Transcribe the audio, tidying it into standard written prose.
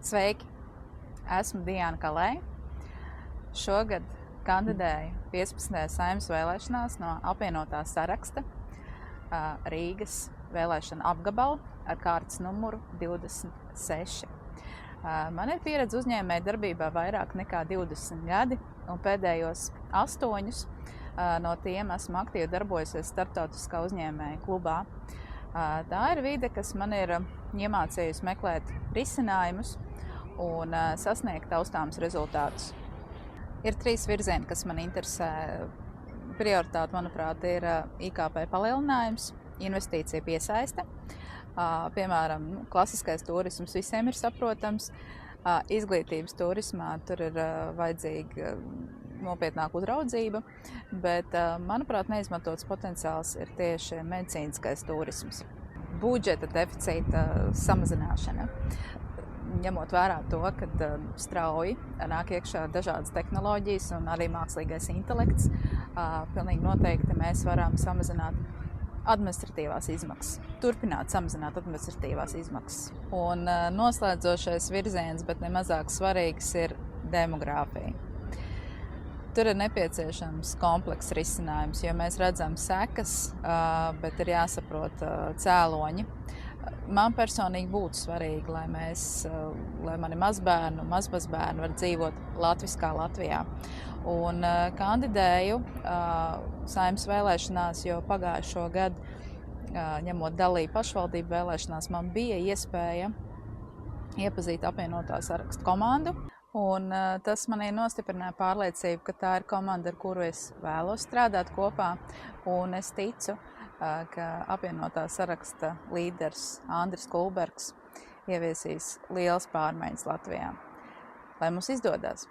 Sveiki! Esmu Diana Kalē. Šogad kandidēju 15. Saeimas vēlēšanās no apvienotā saraksta Rīgas vēlēšana apgabalu ar kārtas numuru 26. Man ir pieredze uzņēmēju darbībā vairāk nekā 20 gadi, un pēdējos 8 no tiem esmu aktīvi darbojusies starptautiskā uzņēmēju klubā. Tā ir vide, kas man ir iemācījusi meklēt risinājumus un sasniegt taustāmus rezultātus. Ir 3 virzieni, kas man interesē. Prioritāte, manuprāt, ir IKP palielinājums, investīcija piesaiste. Piemēram, klasiskais turisms visiem ir saprotams. Izglītības turismā tur ir vajadzīga nopietnāka uzraudzība, bet, manuprāt, neizmantots potenciāls ir tieši medicīniskais turisms. Budžeta deficīta samazināšana. Ņemot vērā to, ka strauji nāk iekšā dažādas tehnoloģijas un arī mākslīgais intelekts, pilnīgi noteikti mēs varam samazināt administratīvās izmaksas, turpināt samazināt administratīvās izmaksas. Un noslēdzošais virziens, bet nemazāk svarīgs, ir demogrāfija. Tur ir nepieciešams komplekss risinājums, jo mēs redzam sekas, bet ir jāsaprot cēloņi. Man personīgi būtu svarīgi, lai mani mazbērni un mazmazbērni var dzīvot latviskā Latvijā. Un kandidēju Saeimas vēlēšanās, jo pagājušo gadu, ņemot dalību pašvaldību vēlēšanās, man bija iespēja iepazīt apvienotā saraksta komandu. Un tas manī nostiprināja pārliecību, ka tā ir komanda, ar kuru es vēlos strādāt kopā. Un es ticu, ka apvienotā saraksta līderis Andris Kulbergs ieviesīs lielas pārmaiņas Latvijā. Lai mums izdodas!